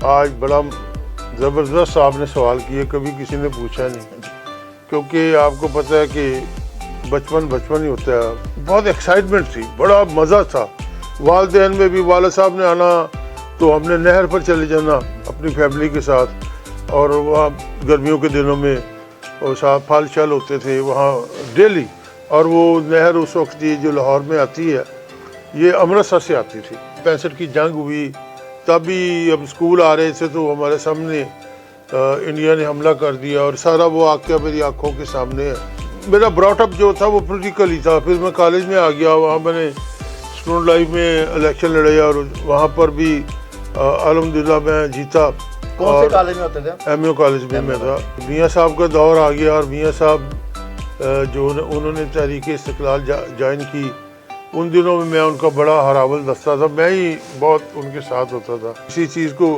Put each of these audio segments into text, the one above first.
آج بڑا زبردست آپ نے سوال کیا، کبھی کسی نے پوچھا نہیں، کیونکہ آپ کو پتہ ہے کہ بچپن ہی ہوتا ہے۔ بہت ایکسائٹمنٹ تھی، بڑا مزہ تھا۔ والدین میں بھی والد صاحب نے آنا تو ہم نے نہر پر چلے جانا اپنی فیملی کے ساتھ، اور وہاں گرمیوں کے دنوں میں اور ساتھ پھل شل ہوتے تھے وہاں ڈیلی۔ اور وہ نہر اس وقت جو لاہور میں آتی ہے، یہ امرتسر سے آتی تھی۔ 65 کی جنگ ہوئی، تب بھی اب اسکول آ رہے تھے تو ہمارے سامنے انڈیا نے حملہ کر دیا، اور سارا وہ واقعہ میری آنکھوں کے سامنے ہے۔ میرا براٹ اپ جو تھا وہ پولیٹیکل ہی تھا۔ پھر میں کالج میں آ گیا، وہاں میں نے اسٹوڈنٹ لائف میں الیکشن لڑے، اور وہاں پر بھی الحمدللہ میں جیتا۔ کون سے کالج میں ہوتے تھے؟ ایم اے کالج میں تھا۔ میاں صاحب کا دور آ گیا، اور میاں صاحب جو انہوں نے تحریک استقلال جوائن کی، ان دنوں میں ان کا بڑا ہراول دستہ تھا، میں ہی بہت ان کے ساتھ ہوتا تھا۔ اسی چیز کو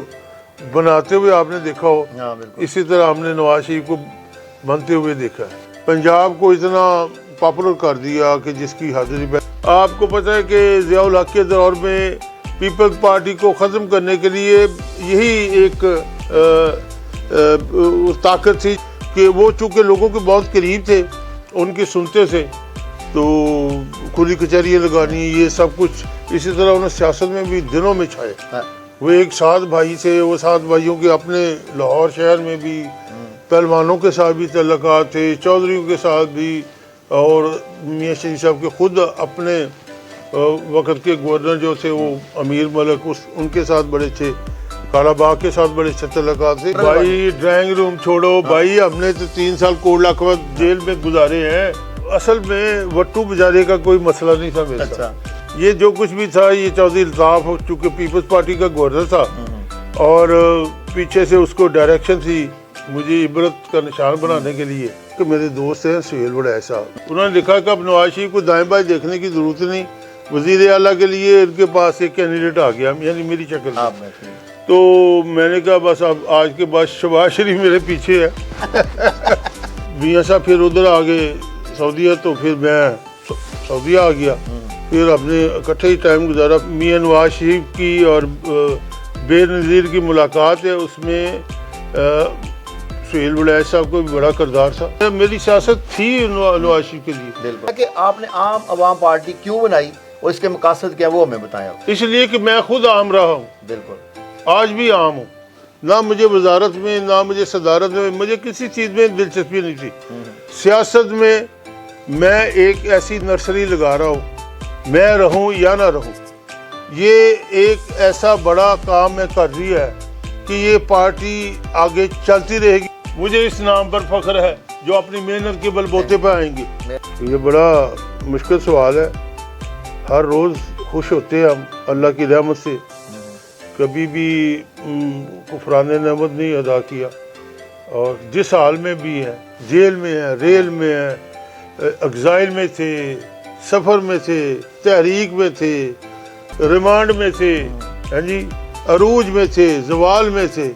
بناتے ہوئے آپ نے دیکھا ہو، اسی طرح ہم نے نواز شریف کو بنتے ہوئے دیکھا ہے۔ پنجاب کو اتنا پاپولر کر دیا کہ جس کی حد نہیں۔ آپ کو پتہ ہے کہ ضیاء الحق کے دور میں پیپلز پارٹی کو ختم کرنے کے لیے یہی ایک طاقت تھی کہ وہ چونکہ لوگوں کے بہت قریب تھے، ان کی سنتے تھے، تو کھلی کچہریاں لگانی، یہ سب کچھ۔ اسی طرح انہوں نے سیاست میں بھی دنوں میں چھائے۔ وہ ایک 7 بھائی تھے، وہ 7 بھائیوں کے اپنے لاہور شہر میں بھی پہلوانوں کے ساتھ بھی تعلقات تھے، چودھریوں کے ساتھ بھی، اور میاں شریف صاحب کے خود اپنے وقت کے گورنر جو تھے وہ امیر ملک، ان کے ساتھ بڑے اچھے، کالا باغ کے ساتھ بڑے اچھے تعلقات تھے۔ بھائی ڈرائنگ روم چھوڑو بھائی، ہم نے تو 3 سال کوٹ لاکھپت جیل میں گزارے ہیں۔ اصل میں وٹو بجارے کا کوئی مسئلہ نہیں تھا میرے ساتھ۔ یہ جو کچھ بھی تھا، یہ چودھری الطاف چونکہ پیپلز پارٹی کا گورنر تھا، اور پیچھے سے اس کو ڈائریکشن تھی مجھے عبرت کا نشان بنانے کے لیے، کہ میرے دوست ہیں سہیل وڑائے صاحب، انہوں نے لکھا کہ اب نواز شریف کو دائیں بائیں دیکھنے کی ضرورت نہیں، وزیر اعلیٰ کے لیے ان کے پاس ایک کینڈیڈیٹ آ گیا، یعنی میری شکل میں۔ تو میں نے کہا بس اب آج کے بعد شہباز شریف میرے پیچھے ہے۔ میاں صاحب پھر ادھر آ گئے سعودیہ، تو پھر میں سعودیہ آ گیا، پھر ہم نے اکٹھے ہی ٹائم گزارا۔ میاں نواز شریف کی اور بے نظیر کی ملاقات ہے، اس میں سہیل وڑائے صاحب کو بھی بڑا کردار تھا۔ میری سیاست تھی نواز شریف کے لیے۔ کہ آپ نے عام عوام پارٹی کیوں بنائی اور اس کے مقاصد کیا وہ ہمیں بتائیں۔ اس لیے کہ میں خود عام رہا ہوں، بالکل آج بھی عام ہوں۔ نہ مجھے وزارت میں، نہ مجھے صدارت میں، مجھے کسی چیز میں دلچسپی نہیں تھی۔ سیاست میں ایک ایسی نرسری لگا رہا ہوں، میں رہوں یا نہ رہوں، یہ ایک ایسا بڑا کام میں کر رہی ہے کہ یہ پارٹی آگے چلتی رہے گی۔ مجھے اس نام پر فخر ہے جو اپنی محنت کے بل بوتے پہ آئیں گے۔ یہ بڑا مشکل سوال ہے، ہر روز خوش ہوتے ہیں ہم اللہ کی رحمت سے، کبھی بھی کفران نعمت نہیں ادا کیا، اور جس حال میں بھی ہے، جیل میں ہے، ریل میں ہے، ایگزائل میں تھے، سفر میں تھے، تحریک میں تھے، ریمانڈ میں تھے، ہاں جی، عروج میں تھے، زوال میں تھے،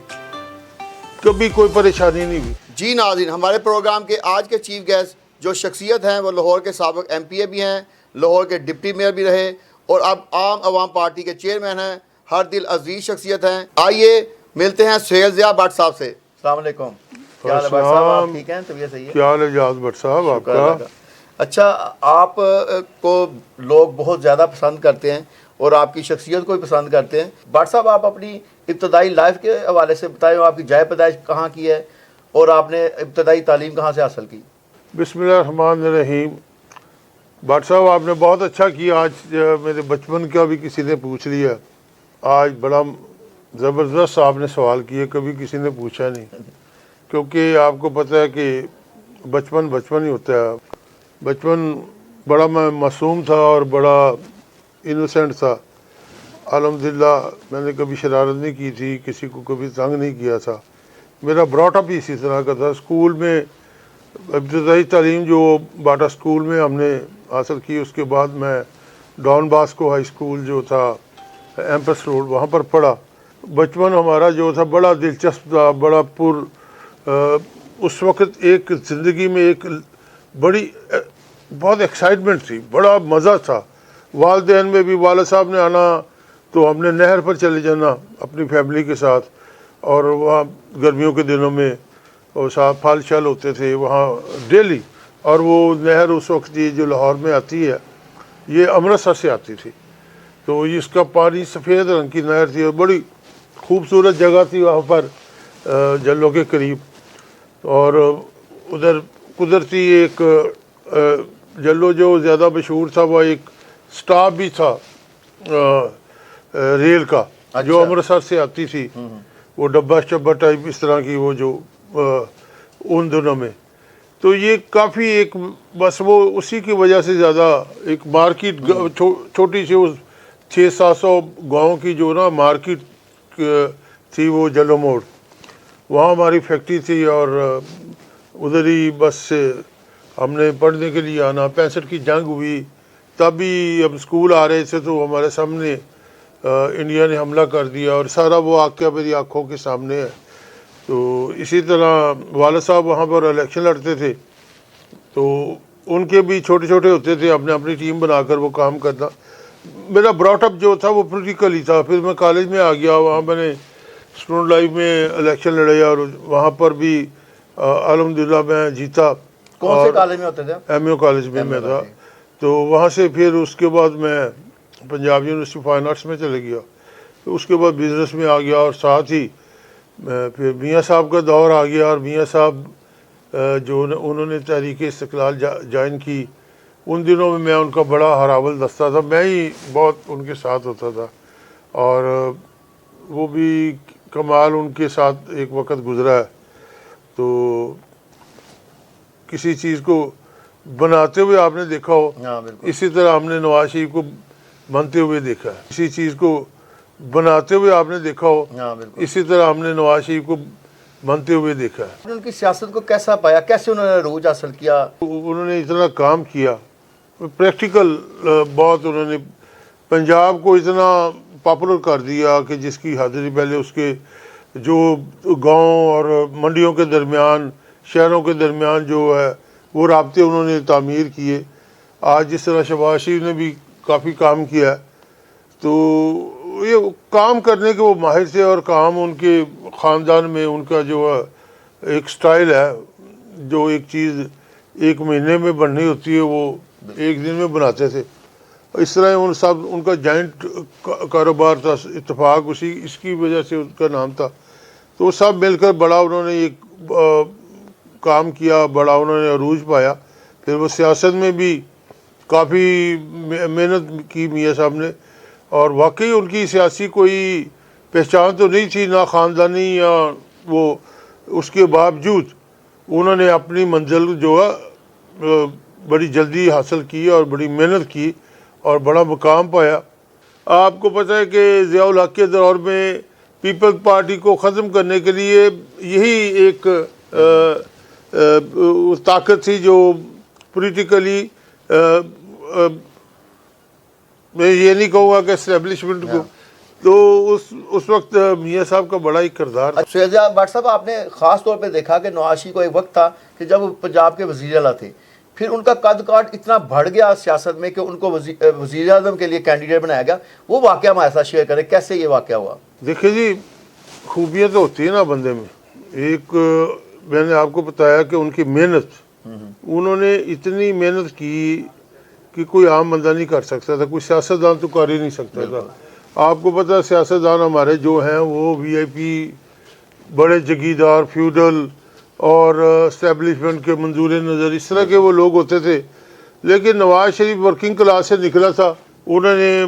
کبھی کوئی پریشانی نہیں ہوئی۔ جی ناظرین، ہمارے پروگرام کے آج کے چیف گیسٹ جو شخصیت ہیں وہ لاہور کے سابق ایم پی اے بھی ہیں، لاہور کے ڈپٹی میئر بھی رہے، اور اب عام عوام پارٹی کے چیئرمین ہیں، ہر دل عزیز شخصیت ہیں۔ آئیے ملتے ہیں سہیل ضیاء بٹ صاحب سے۔ السلام علیکم، کیا حال ہے بٹ صاحب؟ آپ ٹھیک ہیں؟ طبیعت صحیح ہے؟ کیا حال ہے جاز بٹ صاحب آپ کا؟ اچھا، آپ کو لوگ بہت زیادہ پسند کرتے ہیں اور آپ کی شخصیت کو بھی پسند کرتے ہیں۔ بٹ صاحب، آپ اپنی ابتدائی لائف کے حوالے سے بتائیں، آپ کی جائے پیدائش کہاں کی ہے اور آپ نے ابتدائی تعلیم کہاں سے حاصل کی؟ بسم اللہ الرحمن الرحیم۔ بٹ صاحب آپ نے بہت اچھا کیا، آج میرے بچپن کا بھی کسی نے پوچھ لیا۔ آج بڑا زبردست آپ نے سوال کیا، کبھی کسی نے پوچھا نہیں، کیونکہ آپ کو پتہ ہے کہ بچپن ہی ہوتا ہے۔ بچپن بڑا میں معصوم تھا اور بڑا انوسینٹ تھا، الحمدللہ۔ میں نے کبھی شرارت نہیں کی تھی، کسی کو کبھی تنگ نہیں کیا تھا۔ میرا براٹ اپ ہی اسی طرح کا تھا۔ اسکول میں ابتدائی تعلیم جو باٹا اسکول میں ہم نے حاصل کی، اس کے بعد میں ڈان باسکو ہائی اسکول جو تھا ایمپس روڈ، وہاں پر پڑھا۔ بچپن ہمارا جو تھا بڑا دلچسپ تھا، بڑا اس وقت ایک زندگی میں ایک بڑی بہت ایکسائٹمنٹ تھی، بڑا مزہ تھا۔ والدین میں بھی والد صاحب نے آنا تو ہم نے نہر پر چلے جانا اپنی فیملی کے ساتھ، اور وہاں گرمیوں کے دنوں میں اور صاحب پھل شل ہوتے تھے وہاں ڈیلی. اور وہ نہر اس وقت یہ جو لاہور میں آتی ہے یہ امرتسر سے آتی تھی, تو اس کا پانی سفید رنگ کی نہر تھی اور بڑی خوبصورت جگہ تھی وہاں پر جلوں کے قریب. اور ادھر قدرتی ایک جلو جو زیادہ مشہور تھا وہ ایک سٹاپ بھی تھا ریل کا جو امرتسر سے آتی تھی, وہ ڈبہ شبہ ٹائپ اس طرح کی وہ جو ان دنوں میں. تو یہ کافی ایک بس وہ اسی کی وجہ سے زیادہ ایک مارکیٹ چھوٹی سی 600-700 گاؤں کی جو نا مارکیٹ تھی وہ جلو موڑ, وہاں ہماری فیکٹری تھی. اور ادھر ہی بس سے ہم نے پڑھنے کے لیے آنا. 65 کی جنگ ہوئی تب بھی ہم اسکول آ رہے تھے تو ہمارے سامنے انڈیا نے حملہ کر دیا اور سارا وہ واقعہ میری آنکھوں کے سامنے ہے. تو اسی طرح والد صاحب وہاں پر الیکشن لڑتے تھے تو ان کے بھی چھوٹے چھوٹے ہوتے تھے, اپنے اپنی ٹیم بنا کر وہ کام کرنا. میرا براٹ اپ جو تھا وہ پولیٹیکل ہی تھا. پھر میں کالج میں آ گیا, وہاں میں نے اسٹوڈنٹ لائف میں الیکشن لڑے اور وہاں پر بھی الحمدللہ میں جیتا. کون سے کالج میں ہوتے تھے؟ ایم یو کالج میں تھا. تو وہاں سے پھر اس کے بعد میں پنجاب یونیورسٹی فائن آرٹس میں چلے گیا. تو اس کے بعد بزنس میں آ گیا اور ساتھ ہی پھر میاں صاحب کا دور آ گیا. اور میاں صاحب جو انہوں نے تحریک استقلال جوائن کی, ان دنوں میں میں ان کا بڑا ہراول دستہ تھا, میں ہی بہت ان کے ساتھ ہوتا تھا. اور وہ بھی کمال ان کے ساتھ ایک وقت گزرا ہے. تو کسی چیز کو بناتے ہوئے آپ نے دیکھا ہو, اسی طرح ہم نے نواز شریف کو بنتے ہوئے دیکھا ہے. کسی چیز کو بناتے ہوئے آپ نے دیکھا ہو, اسی طرح ہم نے نواز شریف کو بنتے ہوئے دیکھا ہے. ان کی سیاست کو کیسا پایا, کیسے انہوں نے عروج حاصل کیا؟ انہوں نے اتنا کام کیا, پریکٹیکل بہت. انہوں نے پنجاب کو اتنا پاپولر کر دیا کہ جس کی حد نہیں. پہلے اس کے جو گاؤں اور منڈیوں کے درمیان, شہروں کے درمیان جو ہے وہ رابطے انہوں نے تعمیر کیے. آج جس طرح شہباز شریف نے بھی کافی کام کیا ہے. تو یہ کام کرنے کے وہ ماہر تھے, اور کام ان کے خاندان میں ان کا جو ہے ایک سٹائل ہے, جو ایک چیز ایک مہینے میں بننی ہوتی ہے وہ ایک دن میں بناتے تھے. اس طرح ان کا جوائنٹ کاروبار تھا, اتفاق اس کی وجہ سے ان کا نام تھا. تو سب مل کر بڑا انہوں نے ایک کام کیا, بڑا انہوں نے عروج پایا. پھر وہ سیاست میں بھی کافی محنت کی میاں صاحب نے, اور واقعی ان کی سیاسی کوئی پہچان تو نہیں تھی, نہ خاندانی یا وہ. اس کے باوجود انہوں نے اپنی منزل جو ہے بڑی جلدی حاصل کی اور بڑی محنت کی اور بڑا مقام پایا. آپ کو پتہ ہے کہ ضیاء الحق کے دور میں پیپل پارٹی کو ختم کرنے کے لیے یہی ایک طاقت تھی جو پولیٹیکلی, میں یہ نہیں کہوں گا کہ اسٹیبلشمنٹ کو, تو اس وقت میاں صاحب کا بڑا ہی کردار. سہیل بٹ صاحب, آپ نے خاص طور پہ دیکھا کہ نواز شریف کو ایک وقت تھا کہ جب وہ پنجاب کے وزیر اعلیٰ تھے, پھر ان کا قد کاٹ اتنا بڑھ گیا سیاست میں کہ ان کو وزیر اعظم کے لیے کینڈیڈیٹ بنایا گیا. وہ واقعہ ہمارے ساتھ شیئر کریں, کیسے یہ واقعہ ہوا؟ دیکھیں جی, خوبیاں تو ہوتی ہیں نا بندے میں. ایک میں نے آپ کو بتایا کہ ان کی محنت, انہوں نے اتنی محنت کی کہ کوئی عام بندہ نہیں کر سکتا تھا, کوئی سیاستدان تو کر ہی نہیں سکتا تھا. آپ کو پتہ ہے سیاستدان ہمارے جو ہیں وہ وی آئی پی, بڑے جگیردار, فیوڈل اور اسٹیبلشمنٹ کے منظور نظر اس طرح کے وہ لوگ ہوتے تھے. لیکن نواز شریف ورکنگ کلاس سے نکلا تھا. انہوں نے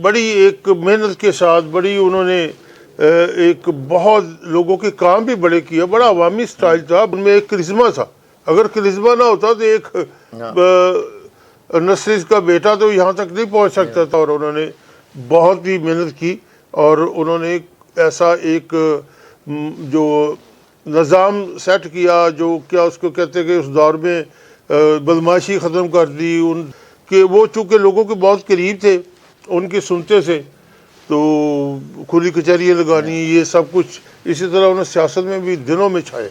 بڑی ایک محنت کے ساتھ, بڑی انہوں نے ایک بہت لوگوں کے کام بھی بڑے کیا, بڑا عوامی سٹائل تھا ان میں, ایک کرزمہ تھا. اگر کرزمہ نہ ہوتا تو ایک نصیز کا بیٹا تو یہاں تک نہیں پہنچ سکتا تھا. اور انہوں نے بہت ہی محنت کی اور انہوں نے ایسا ایک جو نظام سیٹ کیا, جو کیا اس کو کہتے کہ اس دور میں بدماشی ختم کر دی. ان کے وہ چونکہ لوگوں کے بہت قریب تھے, ان کے سنتے سے, تو کھلی کچہریاں لگانی, یہ سب کچھ. اسی طرح انہوں نے سیاست میں بھی دنوں میں چھائے.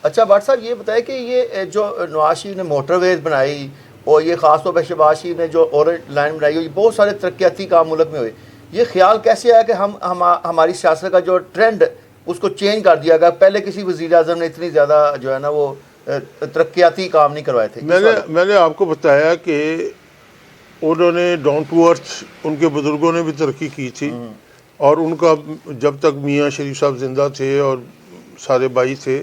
اچھا بٹ صاحب, یہ بتائیں کہ یہ جو نواز شریف نے موٹر ویز بنائی اور یہ خاص طور پہ شہباز شریف نے جو اورنج لائن بنائی, یہ بہت سارے ترقیاتی کام ملک میں ہوئے, یہ خیال کیسے آیا کہ ہماری سیاست کا جو ٹرینڈ اس کو چینج کر دیا گیا. پہلے کسی وزیر اعظم نے اتنی زیادہ جو ہے نا وہ ترقیاتی کام نہیں کروائے تھے. میں نے آپ کو بتایا کہ انہوں نے ڈاؤن ٹو ارتھ ان کے بزرگوں نے بھی ترقی کی تھی, اور ان کا جب تک میاں شریف صاحب زندہ تھے اور سارے بھائی تھے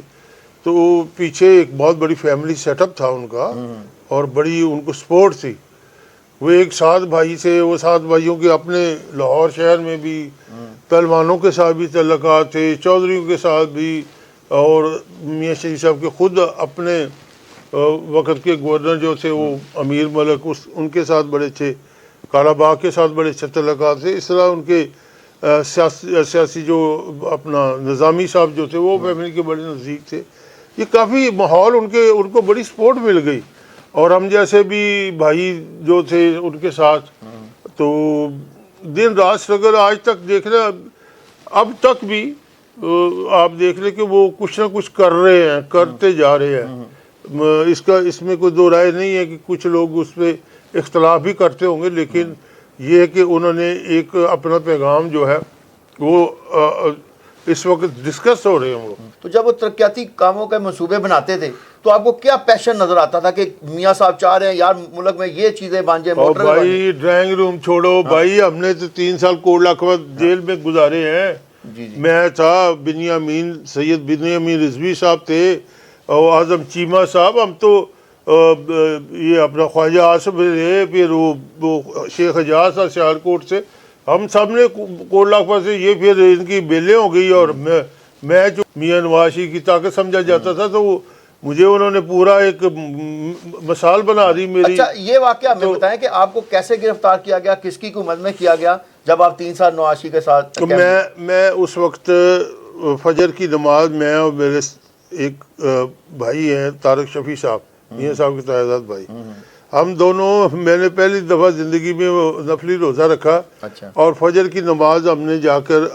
تو پیچھے ایک بہت بڑی فیملی سیٹ اپ تھا ان کا, اور بڑی ان کو سپورٹ تھی. وہ ایک 7 بھائی تھے, وہ 7 بھائیوں کے اپنے لاہور شہر میں بھی پہلوانوں کے ساتھ بھی تعلقات تھے, چودھریوں کے ساتھ بھی, اور میاں شریف صاحب کے خود اپنے وقت کے گورنر جو تھے وہ امیر ملک ان کے ساتھ بڑے اچھے, کالا باغ کے ساتھ بڑے اچھے تعلقات تھے. اس طرح ان کے سیاسی جو اپنا نظامی صاحب جو تھے وہ فیملی کے بڑے نزدیک تھے. یہ کافی ماحول ان کو بڑی سپورٹ مل گئی, اور ہم جیسے بھی بھائی جو تھے ان کے ساتھ تو دن رات اسٹرگل. آج تک دیکھ رہے اب تک بھی آپ دیکھ لیں کہ وہ کچھ نہ کچھ کر رہے ہیں, کرتے جا رہے ہیں. اس میں کوئی دو رائے نہیں ہے کہ کچھ لوگ اس پہ اختلاف بھی کرتے ہوں گے, لیکن یہ ہے کہ انہوں نے ایک اپنا پیغام جو ہے وہ اس وقت ڈسکس ہو رہے ہیں. وہ تو جب وہ ترقیاتی کاموں کے منصوبے بناتے تھے تو آپ کو کیا پیشن نظر آتا تھا کہ میاں صاحب چاہ رہے ہیں یار ملک میں یہ چیزیں بن جائیں, موٹر بھائی ڈرائنگ روم چھوڑو بھائی, ہم نے تو 3 سال کوٹ لاکھوت جیل میں گزارے ہیں. میں تھا, سید بنیامین رضوی صاحب تھے, اور اعظم چیمہ صاحب, ہم تو یہ اپنا خواجہ آصف رہے, پھر وہ شیخ حجاز تھا سیالکوٹ سے, ہم سب نے کوٹ لاکھوت سے. یہ پھر ان کی بیلیں ہو گئی, اور میں جو میاں نواز شریف کی طاقت سمجھا جاتا تھا تو مجھے انہوں نے پورا ایک مثال بنا دی میری. اچھا یہ واقعہ ہمیں بتائیں کہ آپ کو کیسے گرفتار کیا گیا, کس کی حکومت میں کیا گیا جب آپ 3 سال نواز شریف کے ساتھ؟ میں اس وقت فجر کی نماز, میں اور میرے ایک بھائی ہیں طارق شفیع صاحب, میاں صاحب کے تعداد بھائی, ہم دونوں, میں نے پہلی دفعہ زندگی میں نفلی روزہ رکھا, اور فجر کی نماز ہم نے جا کر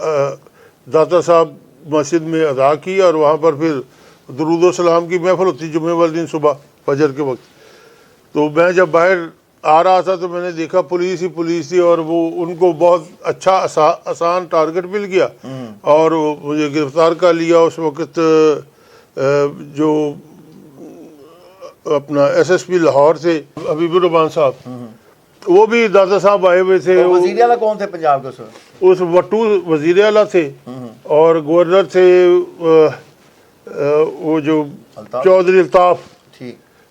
داتا صاحب مسجد میں ادا کی, اور وہاں پر پھر درود و سلام کی محفل ہوتی جمعے والے دن صبح فجر کے وقت. تو میں جب باہر آ رہا تھا تو میں نے دیکھا پولیس تھی, اور وہ ان کو بہت اچھا آسان ٹارگٹ مل گیا, اور مجھے گرفتار کر لیا. اس وقت جو اپنا ایس ایس پی لاہور سے حبیب الرحمان صاحب, وہ بھی دادا صاحب آئے ہوئے تھے. وزیر اعلیٰ کون تھے پنجاب کے اس وٹو وزیر اعلیٰ تھے, اور گورنر تھے وہ جو چودھری الطاف.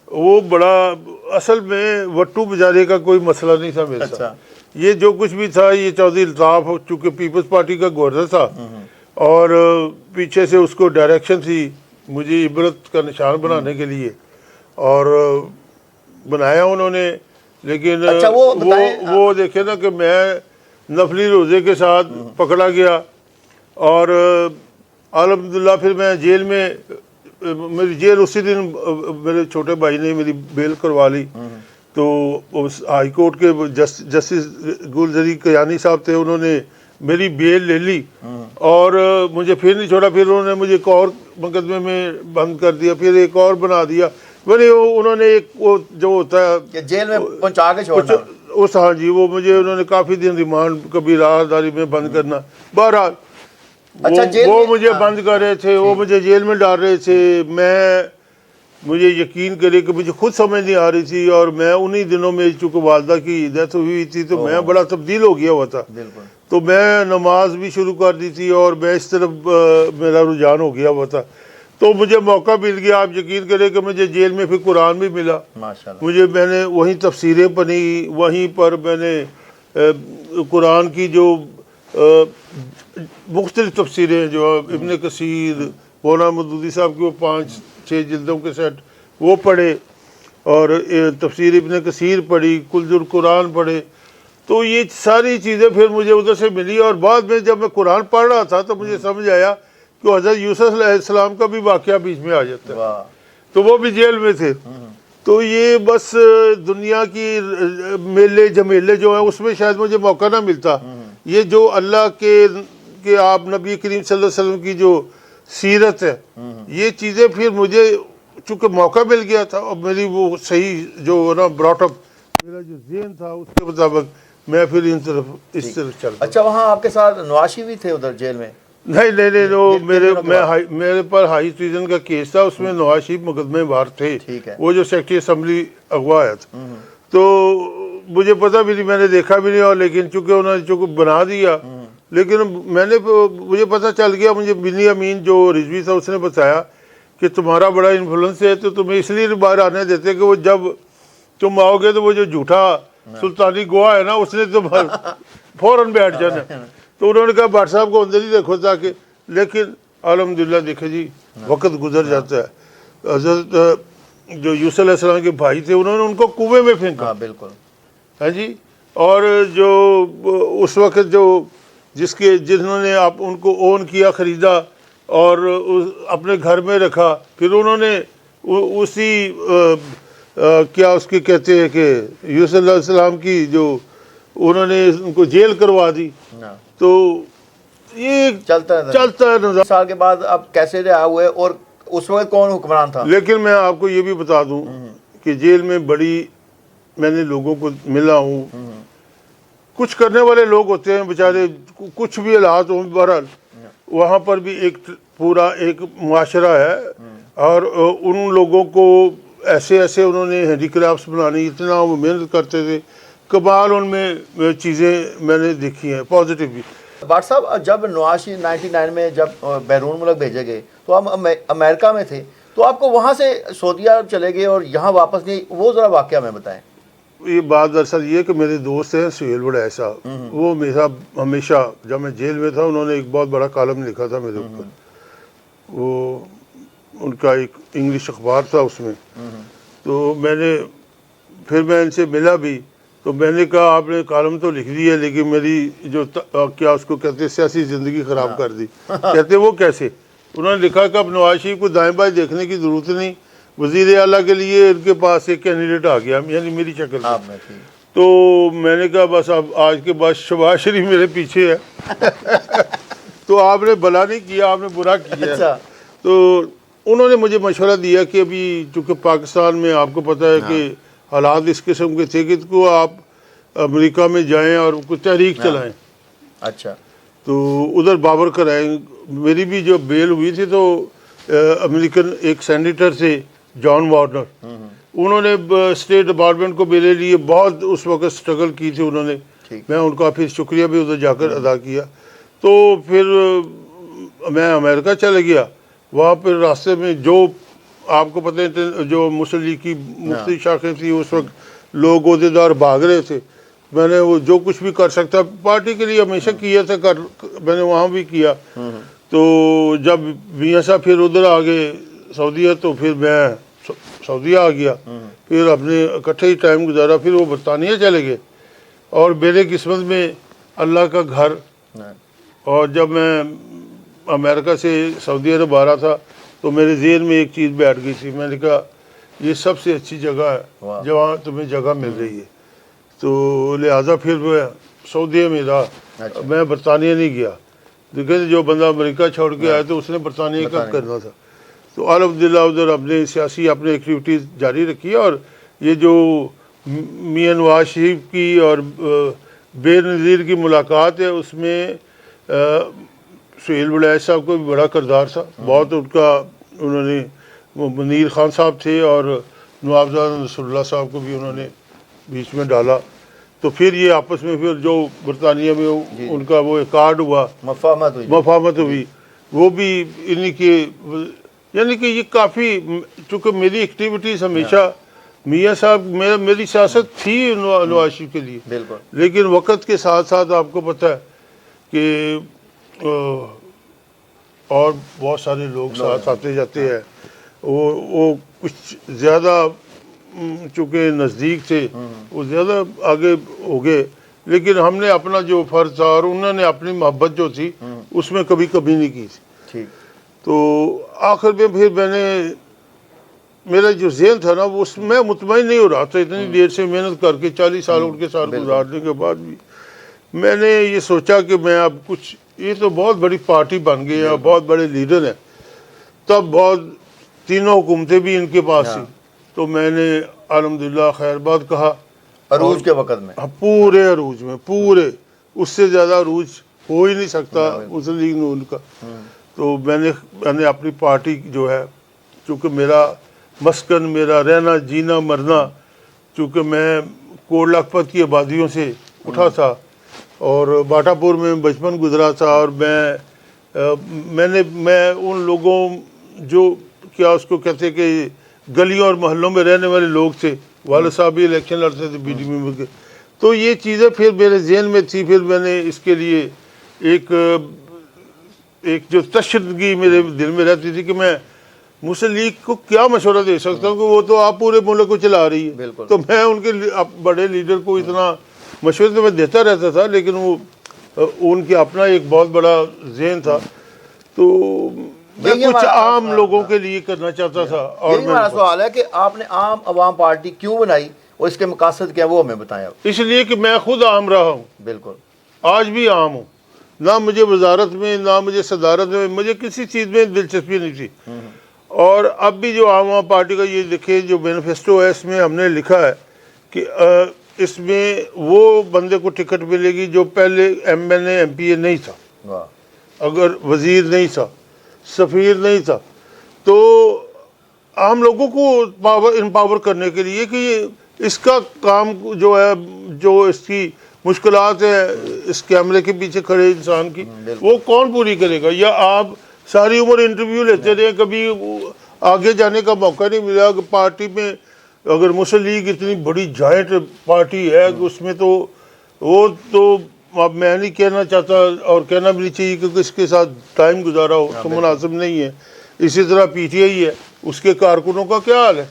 وہ بڑا, اصل میں وٹو بجانے کا کوئی مسئلہ نہیں تھا میرے ساتھ. یہ جو کچھ بھی تھا, یہ چودھری الطاف چونکہ پیپلز پارٹی کا گورنر تھا, اور پیچھے سے اس کو ڈائریکشن تھی مجھے عبرت کا نشان بنانے کے لیے, اور بنایا انہوں نے. لیکن وہ دیکھے نا کہ میں نفلی روزے کے ساتھ پکڑا گیا, اور الحمدللہ پھر میں جیل میں, میری جیل اسی دن میرے چھوٹے بھائی نے میری بیل کروا لی. تو ہائی کورٹ کے جسٹس گلزری کیانی صاحب تھے, انہوں نے میری بیل لے لی, اور مجھے پھر نہیں چھوڑا. پھر انہوں نے مجھے ایک اور مقدمے میں بند کر دیا, پھر ایک اور بنا دیا. انہوں نے ایک وہ جو ہوتا ہے جیل میں پہنچا کے چھوڑنا اس, ہاں جی, وہ مجھے انہوں نے کافی دن ریمانڈ, کبھی راہداری میں بند کرنا. بہرحال وہ مجھے بند کر رہے تھے, وہ مجھے جیل میں ڈال رہے تھے. مجھے یقین کرے کہ مجھے خود سمجھ نہیں آ رہی تھی, اور میں انہی دنوں میں چونکہ والدہ کی ڈیتھ ہوئی تھی تو میں بڑا تبدیل ہو گیا ہوا تھا. تو میں نماز بھی شروع کر دی تھی, اور میں اس طرف میرا رجحان ہو گیا ہوا تھا. تو مجھے موقع مل گیا, آپ یقین کریں کہ مجھے جیل میں پھر قرآن بھی ملا. میں نے وہیں تفسیریں پڑھی, وہیں پر میں نے قرآن کی جو مختلف تفسیریں, جو ابن کثیر, مولانا مودودی صاحب کی وہ 5-6 جلدوں کے سیٹ وہ پڑھے, اور تفسیر ابن کثیر پڑھی, کنز القرآن پڑھے. تو یہ ساری چیزیں پھر مجھے ادھر سے ملی, اور بعد میں جب میں قرآن پڑھ رہا تھا تو مجھے سمجھ آیا کہ حضرت یوسف علیہ السلام کا بھی واقعہ بیچ میں آ جاتا ہے, تو وہ بھی جیل میں تھے. تو یہ بس دنیا کی میلے جمیلے جو ہیں اس میں شاید مجھے موقع نہ ملتا. یہ جو اللہ کے آپ نبی کریم صلی اللہ علیہ وسلم کی جو سیرت ہے, یہ چیزیں پھر مجھے چونکہ موقع مل گیا تھا, اور میری وہ صحیح جو نا براٹ اپ میرا جو ذہن تھا اس کے مطابق میں پھر اس طرف چل. اچھا, وہاں آپ کے ساتھ نواز شریف بھی تھے ادھر جیل میں؟ نہیں نہیں نہیں وہ میرے پر ہائی ٹریزن کا کیس تھا، اس میں نواز شریف مقدمے بار تھے، وہ جو سیکرٹری اسمبلی اغوا آیا تھا، تو مجھے پتہ بھی نہیں، میں نے دیکھا بھی نہیں، اور لیکن چونکہ انہوں نے چونکہ بنا دیا، لیکن مجھے پتہ چل گیا، مجھے بنی امین جو رضوی تھا اس نے بتایا کہ تمہارا بڑا انفلوئنس ہے، تو تمہیں اس لیے باہر آنے دیتے کہ وہ جب تم آؤ گے تو وہ جو جھوٹا سلطانی گواہ ہے نا، اس نے تم فوراً بیٹھ جانا. تو انہوں نے کہا بھٹ صاحب کو اندر ہی دیکھو تاکہ، لیکن الحمدللہ دیکھیں جی وقت گزر جاتا ہے. حضرت جو یوسف علیہ السلام کے بھائی تھے انہوں نے ان کو کنویں میں پھینکا. بالکل. ہاں جی. اور جو اس وقت جنہوں نے ان کو اون کیا، خریدا اور اپنے گھر میں رکھا، پھر انہوں نے اسی کیا اس کی کہتے ہیں کہ یوسف علیہ السلام کی جو انہوں نے ان کو جیل کروا دی. تو یہ چلتا ہے نظام. سال کے بعد اب کیسے رہا ہوئے اور اس وقت کون حکمران تھا؟ لیکن میں آپ کو یہ بھی بتا دوں کہ جیل میں میں نے لوگوں کو ملا ہوں، کچھ کرنے والے لوگ ہوتے ہیں بیچارے، کچھ بھی حالات ہوں، بہرحال وہاں پر بھی پورا ایک معاشرہ ہے، اور ان لوگوں کو ایسے انہوں نے ہینڈی کرافٹس بنانی، اتنا وہ محنت کرتے تھے، کمال ان میں چیزیں میں نے دیکھی ہیں پازیٹیو بھی. بھٹ صاحب جب نواز شریف 99 میں جب بیرون ملک بھیجے گئے تو ہم امریکہ میں تھے، تو آپ کو وہاں سے سعودیہ چلے گئے اور یہاں واپس نہیں، وہ ذرا واقعہ میں بتائیں. یہ بات دراصل یہ کہ میرے دوست ہیں سہیل وڑائے صاحب، وہ میرا ہمیشہ جب میں جیل میں تھا انہوں نے ایک بہت بڑا کالم لکھا تھا میرے اوپر، وہ ان کا ایک انگلش اخبار تھا اس میں. تو پھر میں ان سے ملا بھی، تو میں نے کہا آپ نے کالم تو لکھ دی ہے لیکن میری جو کیا اس کو کہتے سیاسی زندگی خراب کر دی. کہتے وہ کیسے؟ انہوں نے لکھا کہ اب نواز شریف کو دائیں بائیں دیکھنے کی ضرورت نہیں، وزیر اعلیٰ کے لیے ان کے پاس ایک کینڈیڈیٹ آ گیا، یعنی میری شکل میں. تو میں نے کہا بس اب آج کے بعد شہباز شریف میرے پیچھے ہے. تو آپ نے بھلا نہیں کیا، آپ نے برا کیا. تو انہوں نے مجھے مشورہ دیا کہ ابھی چونکہ پاکستان میں آپ کو پتہ ہے کہ حالات اس قسم کے تھے کہ کو آپ امریکہ میں جائیں اور کوئی تحریک چلائیں. اچھا. تو ادھر بابر کرائیں. میری بھی جو بیل ہوئی تھی تو امریکن ایک سینیٹر سے جان وارنر، انہوں نے اسٹیٹ ڈپارٹمنٹ کو میرے لیے بہت اس وقت سٹرگل کی تھی انہوں نے. میں ان کا پھر شکریہ بھی ادھر جا کر ادا کیا. تو پھر میں امریکہ چلا گیا. وہاں پھر راستے میں جو آپ کو پتہ ہے جو مسلم لیگ کی مختلف شاخیں تھیں اس وقت لوگ عہدیدار بھاگ رہے تھے. میں نے وہ جو کچھ بھی کر سکتا پارٹی کے لیے ہمیشہ کیا تھا، میں نے وہاں بھی کیا. تو جب میاں صاحب پھر ادھر آ گئے سعودیہ، تو پھر میں سعودیہ آ گیا. پھر اپنے اکٹھے ہی ٹائم گزارا. پھر وہ برطانیہ چلے گئے اور میرے قسمت میں اللہ کا گھر. اور جب میں امریکہ سے سعودی عرب آ رہا تھا تو میرے ذہن میں ایک چیز بیٹھ گئی تھی. میں نے کہا یہ سب سے اچھی جگہ ہے جہاں تمہیں جگہ مل رہی ہے. تو لہٰذا پھر میں سعودیہ میں رہا. میں برطانیہ نہیں گیا. دیکھیں جو بندہ امریکہ چھوڑ کے آیا تو اس نے برطانیہ کا کرنا تھا. تو الحمدللہ ادھر اپنے سیاسی اپنے ایکٹیویٹیز جاری رکھی. اور یہ جو میاں نواز شریف کی اور بے نظیر کی ملاقات ہے اس میں سہیل وڑائے صاحب کو بھی بڑا کردار تھا. بہت ان کا انہوں نے منیر خان صاحب تھے اور نوابزاد نصر اللہ صاحب کو بھی انہوں نے بیچ میں ڈالا. تو پھر یہ آپس میں پھر جو برطانیہ میں ان کا وہ کارڈ ہوا، مفاہمت ہوئی، وہ بھی انہی کے، یعنی کہ یہ کافی، چونکہ میری ایکٹیویٹیز ہمیشہ میاں صاحب میری سیاست تھی نواز شریف کے لیے. لیکن وقت کے ساتھ ساتھ آپ کو پتہ ہے کہ اور بہت سارے لوگ ساتھ آتے جاتے ہیں. وہ کچھ زیادہ چونکہ نزدیک تھے وہ زیادہ آگے ہو گئے. لیکن ہم نے اپنا جو فرض تھا اور انہوں نے اپنی محبت جو تھی اس میں کبھی کمی نہیں کی تھی. تو آخر میں پھر میرا جو ذہن تھا نا اس میں مطمئن نہیں ہو رہا تھا. اتنی دیر سے محنت کر کے 40 سال ان کے ساتھ گزارنے کے بعد بھی میں نے یہ سوچا کہ میں اب کچھ، یہ تو بہت بڑی پارٹی بن گئی ہے، بہت بڑے لیڈر ہیں. تب بہت تینوں حکومتیں بھی ان کے پاس تھیں. تو میں نے الحمدللہ خیر بات کہا. عروج کے وقت میں، پورے عروج میں، پورے اس سے زیادہ عروج ہو ہی نہیں سکتا مسلم لیگ نون کا. تو میں نے اپنی پارٹی جو ہے، چونکہ میرا مسکن، میرا رہنا جینا مرنا، چونکہ میں کوٹ لکھپت کی آبادیوں سے اٹھا تھا اور باٹا پور میں بچپن گزرا تھا، اور میں ان لوگوں جو کیا اس کو کہتے کہ گلیوں اور محلوں میں رہنے والے لوگ تھے. والد صاحب بھی الیکشن لڑتے تھے بی ڈی ممبر کے. تو یہ چیزیں پھر میرے ذہن میں تھی. پھر میں نے اس کے لیے ایک جو تشددگی میرے دل میں رہتی تھی کہ میں مسلم لیگ کو کیا مشورہ دے سکتا ہوں کہ وہ تو آپ پورے ملک کو چلا رہی ہے. تو میں ان کے بڑے لیڈر کو اتنا مشورے تو میں دیتا رہتا تھا، لیکن وہ ان کے اپنا ایک بہت بڑا ذہن تھا. تو میں کچھ عام لوگوں کے لیے کرنا چاہتا تھا. اور میرا سوال ہے کہ آپ نے عام عوام پارٹی کیوں بنائی اور اس کے مقاصد کیا وہ ہمیں بتائیں. اس لیے کہ میں خود عام رہا ہوں، بالکل آج بھی عام ہوں. نہ مجھے وزارت میں، نہ مجھے صدارت میں، مجھے کسی چیز میں دلچسپی نہیں تھی. اور اب بھی جو عام پارٹی کا یہ دیکھیں جو مینیفیسٹو ہے، اس میں ہم نے لکھا ہے کہ اس میں وہ بندے کو ٹکٹ ملے گی جو پہلے M N A M P A نہیں تھا، اگر وزیر نہیں تھا، سفیر نہیں تھا. تو عام لوگوں کو امپاور کرنے کے لیے کہ اس کا کام جو ہے، جو اس کی مشکلات ہیں اس کیمرے کے پیچھے کھڑے انسان کی، وہ کون پوری کرے گا؟ یا آپ ساری عمر انٹرویو لیتے رہے، کبھی آگے جانے کا موقع نہیں ملا. کہ پارٹی میں اگر مسلم لیگ اتنی بڑی جائنٹ پارٹی ہے کہ اس میں تو وہ تو اب میں نہیں کہنا چاہتا اور کہنا بھی نہیں چاہیے کہ اس کے ساتھ ٹائم گزارا ہو تو مناسب نہیں ہے. اسی طرح پی ٹی آئی ہے، اس کے کارکنوں کا کیا حال ہے؟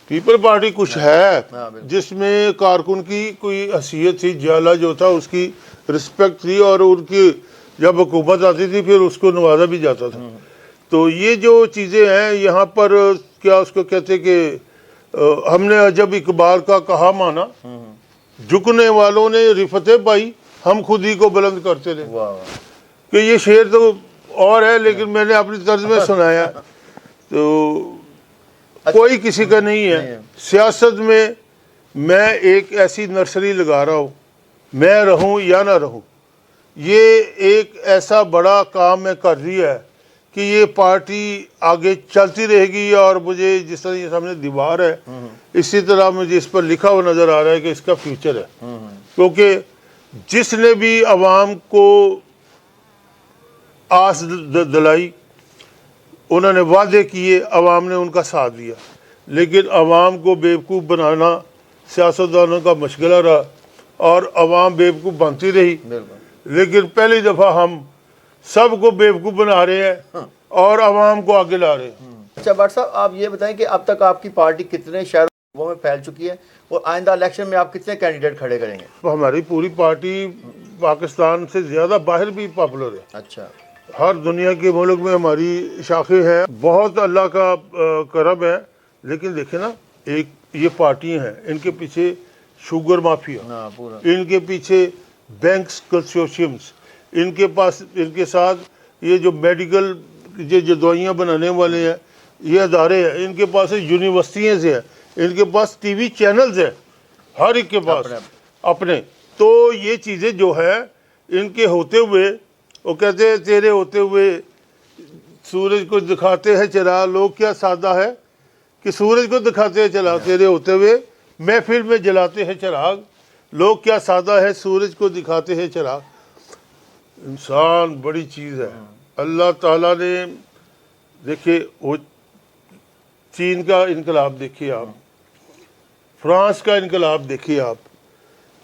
پیپل پارٹی کچھ ہے جس میں کارکن کی کوئی حیثیت تھی، جیالہ جو تھا اس کی رسپیکٹ تھی، اور ان کی جب حکومت آتی تھی پھر اس کو نوازا بھی جاتا تھا. تو یہ جو چیزیں ہیں یہاں پر کیا اس کو کہتے کہ ہم نے جب اقبال کا کہا مانا، جھکنے والوں نے رفتیں پائی، ہم خود ہی کو بلند کرتے رہے. کہ یہ شعر تو اور ہے لیکن میں نے اپنی طرز میں سنایا. تو کوئی کسی کا نہیں ہے. سیاست میں ایک ایسی نرسری لگا رہا ہوں، میں رہوں یا نہ رہوں. یہ ایک ایسا بڑا کام میں کر رہی ہے کہ یہ پارٹی آگے چلتی رہے گی. اور مجھے جس طرح یہ سامنے دیوار ہے، اسی طرح مجھے اس پر لکھا ہوا نظر آ رہا ہے کہ اس کا فیوچر ہے. کیونکہ جس نے بھی عوام کو آس دلائی، انہوں نے وعدے کیے، عوام نے ان کا ساتھ دیا. لیکن عوام کو بیوقوف بنانا سیاستدانوں کا مشغلہ رہا اور عوام بیوقوف بنتی رہی. لیکن پہلی دفعہ ہم سب کو بیوقوف بنا رہے ہیں اور عوام کو آگے لا رہے ہیں. اچھا بٹ صاحب، آپ یہ بتائیں کہ اب تک آپ کی پارٹی کتنے شہروں میں پھیل چکی ہے اور آئندہ الیکشن میں آپ کتنے کینڈیڈیٹ کھڑے کریں گے؟ ہماری پوری پارٹی پاکستان سے زیادہ باہر بھی پاپولر ہے. اچھا. ہر دنیا کے ملک میں ہماری شاخیں ہیں. بہت اللہ کا کرم ہے. لیکن دیکھیں نا، ایک یہ پارٹیاں ہیں، ان کے پیچھے شوگر مافیا، ان کے پیچھے بینکس کنسورشیمز، ان کے ساتھ یہ جو میڈیکل جو دوائیاں بنانے والے ہیں یہ ادارے ہیں، ان کے پاس یونیورسٹیاں سے ہیں، ان کے پاس ٹی وی چینلز ہیں، ہر ایک کے پاس اپنے. تو یہ چیزیں جو ہے ان کے ہوتے ہوئے، وہ کہتے ہیں تیرے ہوتے ہوئے سورج کو دکھاتے ہیں چراغ. لوگ کیا سادہ ہے کہ سورج کو دکھاتے ہیں چراغ، تیرے ہوتے ہوئے محفل میں جلاتے ہیں چراغ. لوگ کیا سادہ ہے، سورج کو دکھاتے ہیں چراغ. انسان بڑی چیز ہے. اللہ تعالیٰ نے دیکھے، وہ چین کا انقلاب دیکھیے آپ، فرانس کا انقلاب دیکھیے آپ.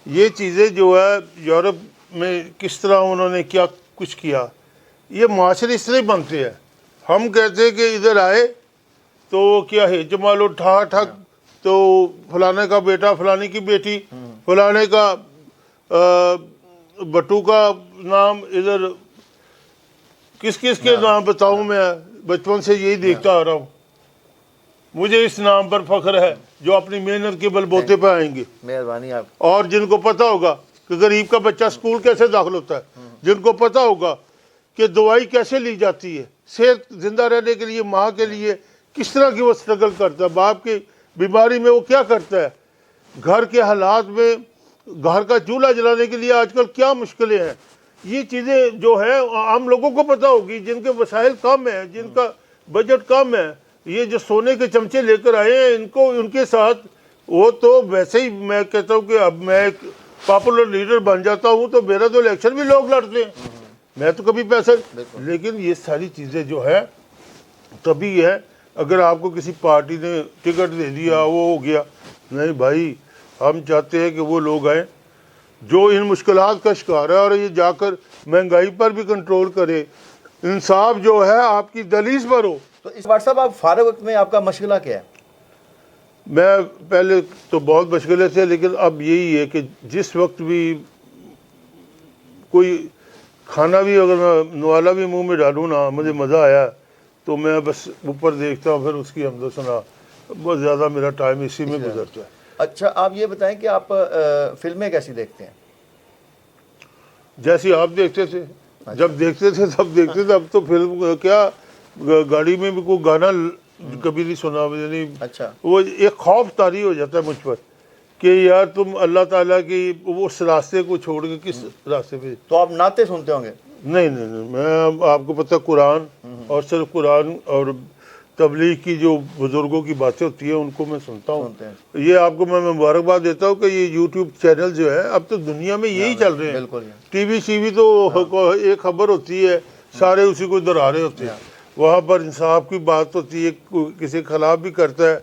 یہ چیزیں جو ہے یورپ میں کس طرح انہوں نے کیا کچھ کیا. یہ معاشرے اس طرح بنتے ہیں. ہم کہتے ہیں کہ ادھر آئے تو کیا ہے جمالو ٹھا ٹھک، تو فلانے کا بیٹا، فلانی کی بیٹی، فلانے کا بٹو کا نام، ادھر کس کس کے نام بتاؤں. میں بچپن سے یہی دیکھتا آ رہا ہوں. مجھے اس نام پر فخر ہے جو اپنی محنت کے بل بوتے پہ آئیں گے. مہربانی آپ. اور جن کو پتہ ہوگا کہ غریب کا بچہ اسکول کیسے داخل ہوتا ہے، جن کو پتہ ہوگا کہ دوائی کیسے لی جاتی ہے، صحت زندہ رہنے کے لیے ماں کے لیے کس طرح کی وہ سٹرگل کرتا ہے، باپ کی بیماری میں وہ کیا کرتا ہے، گھر کے حالات میں گھر کا چولہا جلانے کے لیے آج کل کیا مشکلیں ہیں. یہ چیزیں جو ہے عام لوگوں کو پتہ ہوگی، جن کے وسائل کم ہیں، جن کا بجٹ کم ہے، یہ جو سونے کے چمچے لے کر آئے ہیں، ان کے ساتھ وہ تو ویسے ہی میں کہتا ہوں کہ اب میں ایک پاپولر لیڈر بن جاتا ہوں تو میرا تو الیکشن بھی لوگ لڑتے ہیں، میں تو کبھی پیسہ، لیکن یہ ساری چیزیں جو ہے تبھی ہے اگر آپ کو کسی پارٹی نے ٹکٹ دے دیا وہ ہو گیا. نہیں بھائی، ہم چاہتے ہیں کہ وہ لوگ آئیں جو ان مشکلات کا شکار ہے اور یہ جا کر مہنگائی پر بھی کنٹرول کرے، انصاف جو ہے آپ کی دہلیز پر ہو. تو اس بات صاحب، آپ فارغ وقت میں آپ کا مشغلہ کیا ہے؟ میں پہلے تو بہت مشغلے تھے، لیکن اب یہی ہے کہ جس وقت بھی کوئی کھانا بھی اگر میں نوالا بھی منہ میں ڈالوں نا، مجھے مزہ آیا تو میں بس اوپر دیکھتا ہوں، پھر اس کی حمد و ثنا. بہت زیادہ میرا ٹائم اسی میں گزرتا ہے. اچھا، آپ یہ بتائیں کہ آپ فلمیں کیسی دیکھتے ہیں؟ جیسی آپ دیکھتے تھے، جب دیکھتے تھے تب دیکھتے تھے. اب تو فلم کیا، گاڑی میں بھی کوئی گانا کبھی نہیں سنا، یعنی اچھا، وہ ایک خوف طاری ہو جاتا ہے مجھ پر کہ یار تم اللہ تعالیٰ کی اس راستے کو چھوڑ کے کس راستے پہ. تو آپ نعتیں سنتے ہوں گے؟ نہیں نہیں نہیں، میں آپ کو پتہ قرآن اور صرف قرآن اور تبلیغ کی جو بزرگوں کی باتیں ہوتی ہیں ان کو میں سنتا ہوں. یہ آپ کو میں مبارکباد دیتا ہوں کہ یہ یوٹیوب چینل جو ہے اب تو دنیا میں یہی چل رہے ہیں. بالکل. ٹی وی تو ایک خبر ہوتی ہے، سارے اسی کو دہرا رہے ہوتے ہیں. وہاں پر انصاف کی بات ہوتی ہے، کسی کے خلاف بھی کرتا ہے،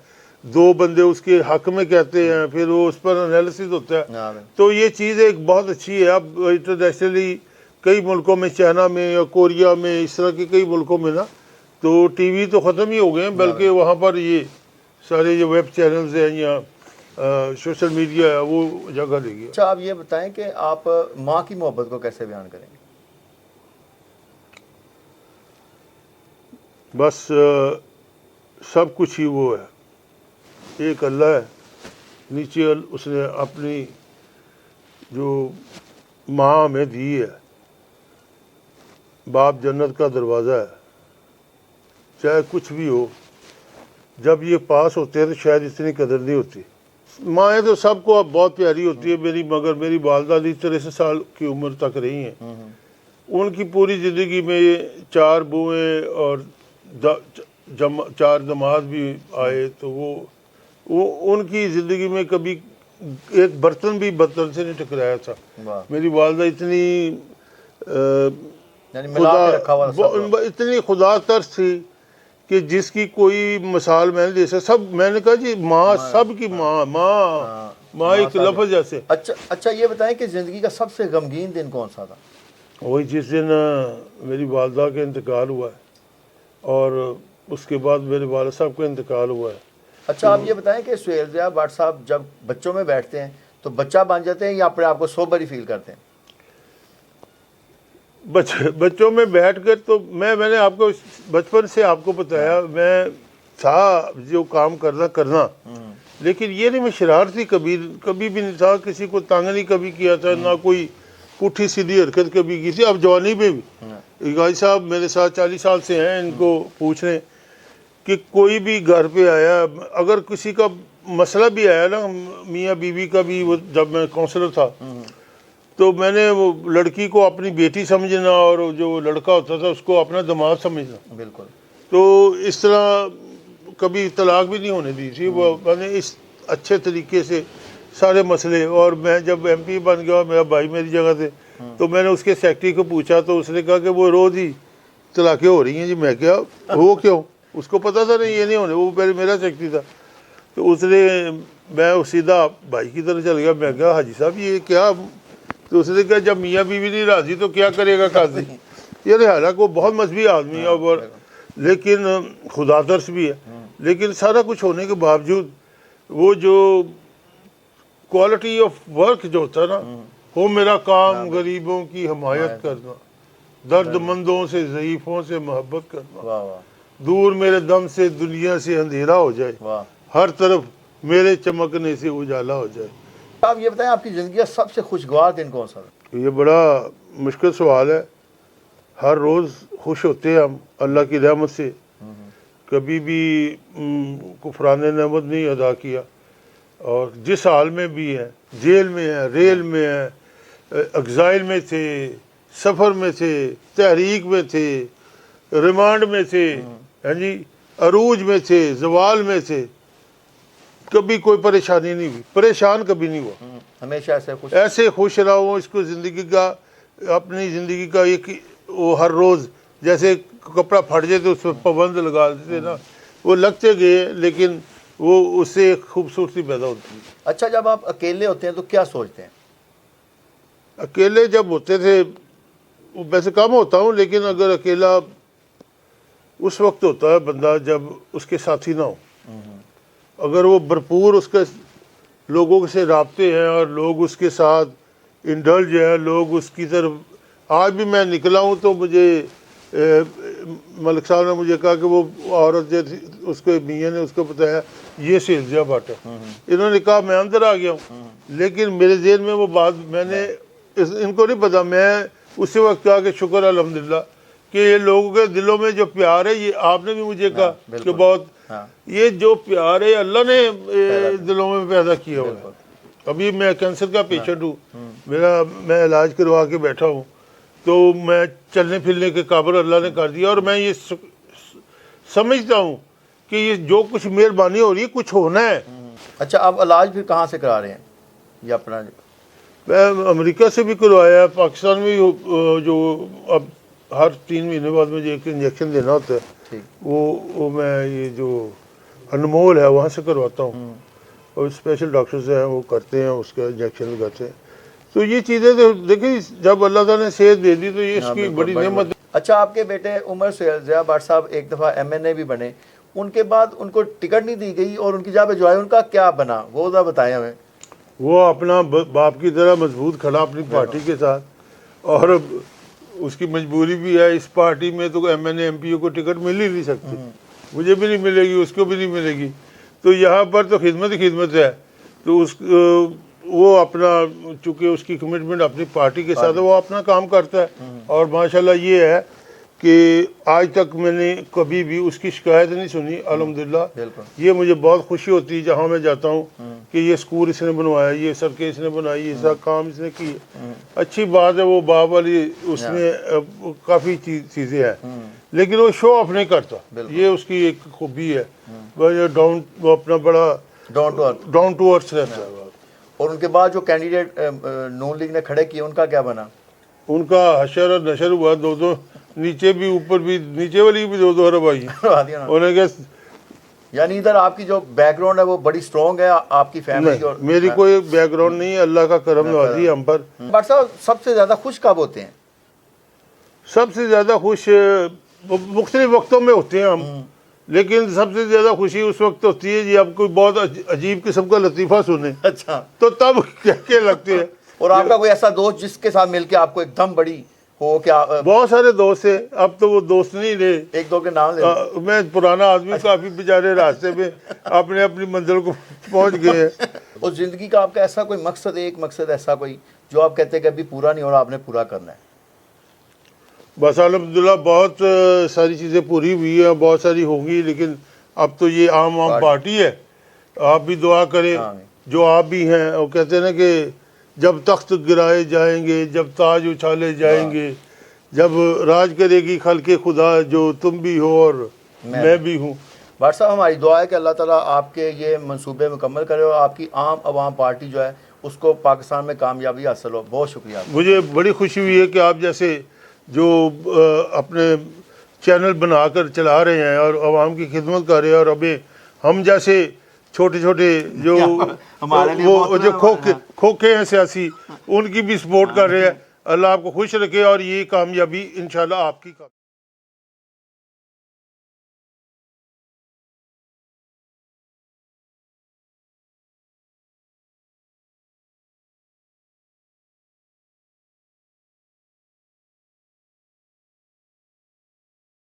دو بندے اس کے حق میں کہتے ہیں، پھر وہ اس پر انالیسس ہوتا ہے. تو یہ چیز ایک بہت اچھی ہے. اب انٹرنیشنلی کئی ملکوں میں، چائنا میں یا کوریا میں، اس طرح کے کئی ملکوں میں نا، تو ٹی وی تو ختم ہی ہو گئے ہیں، بلکہ وہاں پر یہ سارے جو ویب چینلز ہیں یا سوشل میڈیا ہے وہ جگہ لے گیا. اچھا، آپ یہ بتائیں کہ آپ ماں کی محبت کو کیسے بیان کریں گے؟ بس سب کچھ ہی وہ ہے، ایک اللہ ہے، نیچے اس نے اپنی جو ماں ہمیں دی ہے. باپ جنت کا دروازہ ہے، چاہے کچھ بھی ہو. جب یہ پاس ہوتے ہیں تو شاید اتنی قدر نہیں ہوتی. مائیں تو سب کو اب بہت پیاری ہوتی ہے، مگر میری والدہ 63 سال کی عمر تک رہی ہیں. ان کی پوری زندگی میں 4 بوئیں اور 4 داماد بھی آئے، تو وہ ان کی زندگی میں کبھی ایک برتن بھی برتن سے نہیں ٹکرایا تھا. میری والدہ اتنی خدا ترس تھی کہ جس کی کوئی مثال میں نے دے سکتا. سب میں نے کہا جی ماں، سب کی ماں ایک لفظ جیسے. اچھا، یہ بتائیں کہ زندگی کا سب سے غمگین دن کون سا تھا؟ وہی جس دن میری والدہ کا انتقال ہوا ہے اور اس کے بعد میرے والد صاحب کا انتقال ہوا ہے. اچھا، آپ یہ بتائیں کہ سہیل ضیاء بٹ صاحب جب بچوں میں بیٹھتے ہیں تو بچہ بن جاتے ہیں یا اپنے آپ کو سوبر ہی فیل کرتے ہیں؟ بچوں میں بیٹھ کر تو میں نے آپ کو بچپن سے آپ کو بتایا، میں تھا جو کام کرنا، لیکن یہ نہیں میں شرارتی کبھی بھی نہیں تھا، کسی کو تنگ نہیں کبھی کیا تھا، نہ کوئی پوٹھی سیدھی حرکت کبھی کی تھی. اب جوانی میں بھی غازی صاحب میرے ساتھ 40 سال سے ہیں، ان کو پوچھ رہے کہ کوئی بھی گھر پہ آیا، اگر کسی کا مسئلہ بھی آیا نا، میاں بیوی کا بھی، جب میں کونسلر تھا تو میں نے وہ لڑکی کو اپنی بیٹی سمجھنا اور جو لڑکا ہوتا تھا اس کو اپنا داماد سمجھنا. بالکل. تو اس طرح کبھی طلاق بھی نہیں ہونے دی تھی. وہ میں نے اس اچھے طریقے سے سارے مسئلے. اور میں جب ایم پی بن گیا، میرا بھائی میری جگہ تھے، تو میں نے اس کے سیکٹری کو پوچھا تو اس نے کہا کہ وہ روز ہی طلاقیں ہو رہی ہیں. جی میں کیا وہ کیوں؟ اس کو پتا تھا نہیں یہ نہیں ہونے، وہ میرا سیکٹری تھا. تو اس نے میں سیدھا بھائی کی طرف چل گیا. میں کہا حاجی صاحب یہ کیا؟ تو اس نے کہا جب میاں بیوی نہیں راضی تو کیا کرے گا قاضی. یہ حالانکہ وہ بہت مذہبی آدمی ہے اور لیکن خدا ترس بھی ہے. لیکن سارا کچھ ہونے کے باوجود وہ جو کوالٹی آف ورک جو ہوتا ہے نا، وہ میرا کام غریبوں کی حمایت کرنا، درد مندوں سے، ضعیفوں سے محبت کرنا، دور میرے دم سے دنیا سے اندھیرا ہو جائے، ہر طرف میرے چمکنے سے اجالا ہو جائے. آپ یہ بتائیں آپ کی زندگی کا سب سے خوشگوار دن کون سا تھا؟ یہ بڑا مشکل سوال ہے. ہر روز خوش ہوتے ہیں ہم اللہ کی رحمت سے، کبھی بھی کفران نعمت نہیں ادا کیا. اور جس حال میں بھی ہیں، جیل میں ہیں، ریل میں ہیں، ایگزائل میں تھے، سفر میں تھے، تحریک میں تھے، ریمانڈ میں تھے، ہاں جی، عروج میں تھے، زوال میں تھے، کبھی کوئی پریشانی نہیں ہوئی، پریشان کبھی نہیں ہوا، ہمیشہ ایسے خوش رہا ہوں. اس کو زندگی کا، اپنی زندگی کا ایک وہ ہر روز جیسے کپڑا پھٹ جائے تو اس پہ پابند لگا دیتے نا، وہ لگتے گئے، لیکن وہ اس سے ایک خوبصورتی پیدا ہوتی ہے. اچھا، جب آپ اکیلے ہوتے ہیں تو کیا سوچتے ہیں؟ اکیلے جب ہوتے تھے، ویسے کم ہوتا ہوں، لیکن اگر اکیلا اس وقت ہوتا ہے بندہ جب اس کے ساتھی نہ ہو. اگر وہ بھرپور اس کے لوگوں سے رابطے ہیں اور لوگ اس کے ساتھ انڈلج ہیں، لوگ اس کی طرف. آج بھی میں نکلا ہوں تو مجھے ملک صاحب نے مجھے کہا کہ وہ عورت جو تھی، اس کے میاں نے اس کو بتایا یہ سیلزیا بٹ ہے. انہوں نے کہا میں اندر آ گیا ہوں، لیکن میرے ذہن میں وہ بات میں نے ان کو نہیں پتا. میں اسی وقت کہا کہ شکر الحمدللہ کہ یہ لوگوں کے دلوں میں جو پیار ہے، یہ آپ نے بھی مجھے کہا کہ بہت یہ جو پیار ہے اللہ نے دلوں میں پیدا کیا ہوا ہے. ابھی میں کینسر کا پیشنٹ ہوں، میں علاج کروا کے بیٹھا ہوں، تو میں چلنے پھرنے کے قابل اللہ نے کر دیا، اور میں یہ سمجھتا ہوں کہ یہ جو کچھ مہربانی ہو رہی ہے، کچھ ہونا ہے. اچھا، آپ علاج پھر کہاں سے کرا رہے ہیں؟ یہ اپنا میں امریکہ سے بھی کروایا ہے، پاکستان میں جو اب ہر 3 مہینے بعد مجھے ایک انجیکشن دینا ہوتا ہے، وہ میں یہ جو انمول ہے وہاں سے کرواتا ہوں، اور اسپیشل ڈاکٹرز ہیں وہ کرتے ہیں، اس کا انجیکشن لگاتے ہیں. تو یہ چیزیں تو دیکھیں، جب اللہ تعالیٰ نے صحت دے دی تو یہ اس کی بڑی نعمت. اچھا، آپ کے بیٹے عمر سیلزیا بٹ صاحب ایک دفعہ MNA بھی بنے، ان کے بعد ان کو ٹکٹ نہیں دی گئی اور ان کی جگہ پہ جو ہے ان کا کیا بنا، وہ ذرا بتائیں ہمیں. وہ اپنا باپ کی طرح مضبوط کھڑا اپنی پارٹی کے ساتھ، اور اس کی مجبوری بھی ہے. اس پارٹی میں تو MNA MP کو ٹکٹ مل ہی نہیں سکتی، مجھے بھی نہیں ملے گی، اس کو بھی نہیں ملے گی. تو یہاں پر تو خدمت ہی خدمت ہے. تو وہ اپنا، چونکہ اس کی کمٹمنٹ اپنی پارٹی کے ساتھ ہے، وہ اپنا کام کرتا ہے. اور ماشاءاللہ یہ ہے کہ آج تک میں نے کبھی بھی اس کی شکایت نہیں سنی، الحمدللہ. یہ مجھے بہت خوشی ہوتی ہے جہاں میں جاتا ہوں کہ یہ سکول اس نے بنوایا، یہ سڑکیں اس نے بنائی، یہ سب کام اس نے کی. اچھی بات ہے، وہ باپ والی اس نے کافی چیزیں ہیں، لیکن وہ شو آف نہیں کرتا. یہ اس کی ایک خوبی ہے، وہ اپنا بڑا ڈاؤن ٹو ارتھ رہتا ہے. اور ان کے بعد جو کینڈیڈیٹ نون لیگ نے کھڑے کیے، ان کا کیا بنا؟ ان کا حشر اور نشر ہوا، دو نیچے بھی اوپر بھی، نیچے والی بھی 2 ارب آئی. انہیں کہ یعنی ادھر آپ کی جو بیک گراؤنڈ ہے وہ بڑی سٹرونگ ہے آپ کی فیملی کی. میری کوئی بیک گراؤنڈ نہیں ہے، اللہ کا کرم نوازی ہم پر. بٹ صاحب سب سے زیادہ خوش کب ہوتے ہیں؟ سب سے زیادہ خوش مختلف وقتوں میں ہوتے ہیں ہم، لیکن سب سے زیادہ خوشی اس وقت ہوتی ہے جی آپ کوئی بہت عجیب قسم کا لطیفہ سنیں. اچھا، تو تب کیا لگتے ہیں. اور آپ کا کوئی ایسا دوست جس کے ساتھ مل کے آپ کو ایک دم بڑی ہو کیا؟ بہت سارے دوست ہیں، اب تو وہ دوست نہیں رہے. ایک دو کے نام لے. میں پرانا آدمی، کافی بیچارے راستے میں اپنی منزل کو پہنچ گئے ہیں. اور زندگی کا آپ کا ایسا کوئی مقصد، ایک مقصد ایسا کوئی جو آپ کہتے ہیں کہ ابھی پورا نہیں ہو رہا، آپ نے پورا کرنا ہے؟ بس الحمدللہ بہت ساری چیزیں پوری ہوئی ہیں، بہت ساری ہوں گی، لیکن اب تو یہ عام پارٹی ہے. آپ بھی دعا کریں، جو آپ بھی ہیں. وہ کہتے ہیں نا کہ جب تخت گرائے جائیں گے، جب تاج اچھالے جائیں گے، جب راج کرے گی خلق خدا، جو تم بھی ہو اور میں بھی ہوں. بٹ صاحب ہماری دعا ہے کہ اللہ تعالیٰ آپ کے یہ منصوبے مکمل کرے اور آپ کی عام عوام پارٹی جو ہے اس کو پاکستان میں کامیابی حاصل ہو. بہت شکریہ. مجھے بڑی خوشی ہوئی ہے کہ آپ جیسے جو اپنے چینل بنا کر چلا رہے ہیں اور عوام کی خدمت کر رہے ہیں، اور ابھی ہم جیسے چھوٹے جو کھوکھے ہیں سیاسی، ان کی بھی سپورٹ کر رہے ہیں. اللہ آپ کو خوش رکھے اور یہ کامیابی انشاءاللہ آپ کی